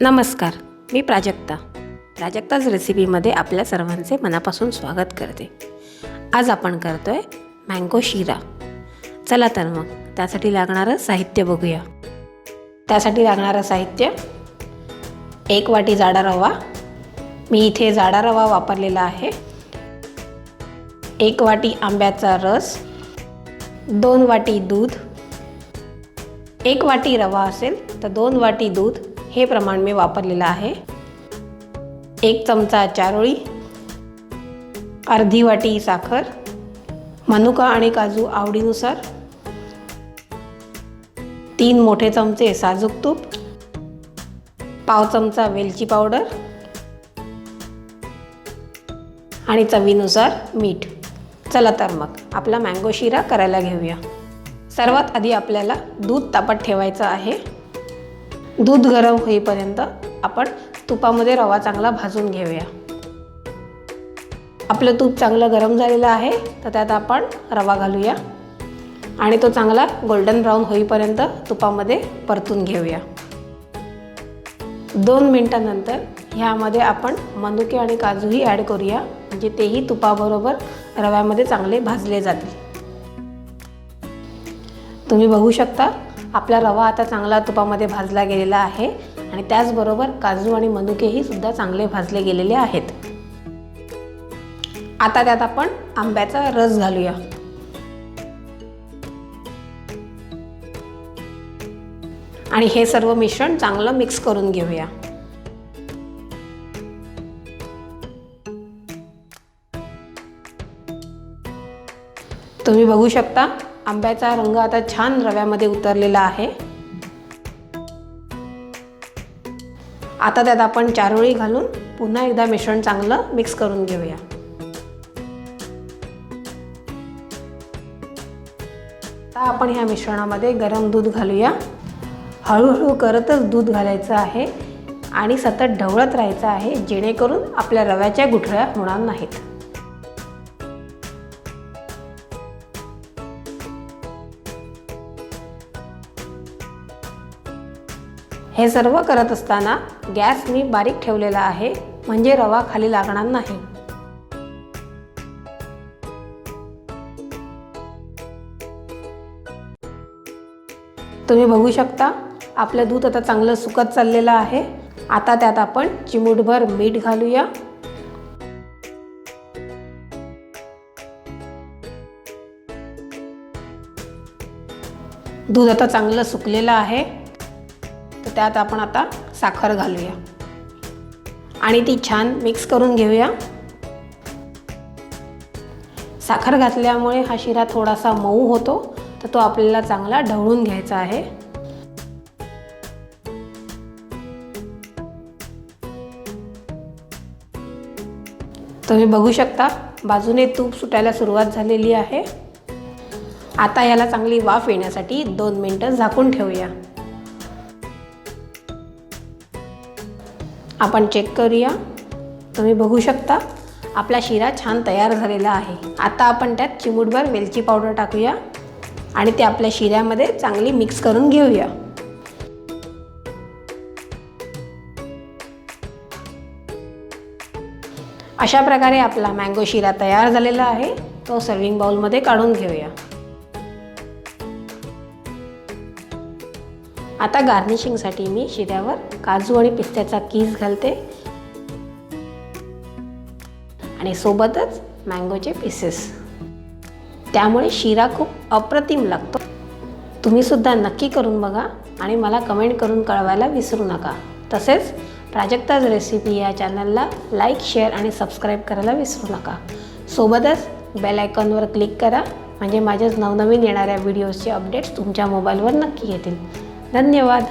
नमस्कार, मी प्राजक्ता. प्राजक्ताच रेसिपीमध्ये आपल्या सर्वांचे मनापासून स्वागत करते. आज आपण करतोय मँगो शिरा. चला तर मग त्यासाठी लागणारं साहित्य बघूया. त्यासाठी लागणारं साहित्य: 1 वाटी जाडा रवा. मी इथे जाडा रवा वापरलेला आहे. 1 वाटी आंब्याचा रस, 2 वाटी दूध. 1 वाटी रवा असेल तर 2 वाटी दूध हे प्रमाण मी वापरलेलं आहे. 1 चमचा चारोळी, अर्धी वाटी साखर, मनुका आणि काजू आवडीनुसार, 3 मोठे चमचे साजूक तूप, पाव चमचा वेलची पावडर आणि चवीनुसार मीठ. चला तर मग आपला मँगो शिरा करायला घेऊया. सर्वात आधी आपल्याला दूध तापत ठेवायचं आहे. दूध गरम होईपर्यंत आपण तुपामध्ये रवा चांगला भाजून घेऊया. आपलं तूप चांगलं गरम झालेलं आहे तर त्यात आपण रवा घालूया आणि तो चांगला गोल्डन ब्राऊन होईपर्यंत तुपामध्ये परतून घेऊया. 2 मिनिटांनंतर ह्यामध्ये आपण मनुके आणि काजूही ॲड करूया, म्हणजे तेही तुपाबरोबर रव्यामध्ये चांगले भाजले जातील. तुम्ही बघू शकता आपला रवा आता चांगला तुपामध्ये भाजला गेलेला आहे आणि त्याचबरोबर काजू आणि मनुकेही सुद्धा चांगले भाजले गेलेले आहेत. आता त्यात आपण आंब्याचा रस घालूया आणि हे सर्व मिश्रण चांगलं मिक्स करून घेऊया. तुम्ही बघू शकता आंब्याचा रंग आता छान रव्यामध्ये उतरलेला आहे. आता त्यात आपण चारोळी घालून पुन्हा एकदा मिश्रण चांगलं मिक्स करून घेऊया. आता आपण ह्या मिश्रणामध्ये गरम दूध घालूया. हळूहळू करतच दूध घालायचं आहे आणि सतत ढवळत राहायचं आहे, जेणेकरून आपल्या रव्याच्या गुठळ्या होणार नाहीत. हे सर्व करत असताना गॅस मी बारीक ठेवलेला आहे, म्हणजे रवा खाली लागणार नाही. तुम्ही बघू शकता आपलं दूध आता चांगलं सुकत चाललेलं आहे. आता त्यात आपण चिमूटभर मीठ घालूया. दूध आता चांगलं सुकलेलं आहे, तर त्यात आपण आता साखर घालूया आणि ती छान मिक्स करून घेऊया. साखर घातल्यामुळे हा शिरा थोडासा मऊ होतो, तर तो आपल्याला चांगला ढवळून घ्यायचा आहे. तुम्ही बघू शकता बाजूने तूप सुटायला सुरुवात झालेली आहे. आता याला चांगली वाफ येण्यासाठी 2 मिनिटं झाकून ठेवूया. आपण चेक करूया. तुम्ही बघू शकता आपला शिरा छान तयार झालेला आहे. आता आपण त्यात चिमूटभर वेलची पावडर टाकूया आणि ते आपल्या शिऱ्यामध्ये चांगली मिक्स करून घेऊया. अशा प्रकारे आपला मँगो शिरा तयार झालेला आहे. तो सर्विंग बाउलमध्ये काढून घेऊया. आता गार्निशिंगसाठी मी शिऱ्यावर काजू आणि पिस्त्याचा कीस घालते आणि सोबतच मँगोचे पीसेस. त्यामुळे शिरा खूप अप्रतिम लागतो. तुम्ही सुद्धा नक्की करून बघा आणि मला कमेंट करून कळवायला विसरू नका. तसेच प्राजक्ताच रेसिपी या चॅनलला लाईक, शेअर आणि सबस्क्राईब करायला विसरू नका. सोबतच बेल आयकॉनवर क्लिक करा, म्हणजे माझ्याच नवनवीन येणाऱ्या व्हिडिओजचे अपडेट्स तुमच्या मोबाईलवर नक्की येतील. धन्यवाद.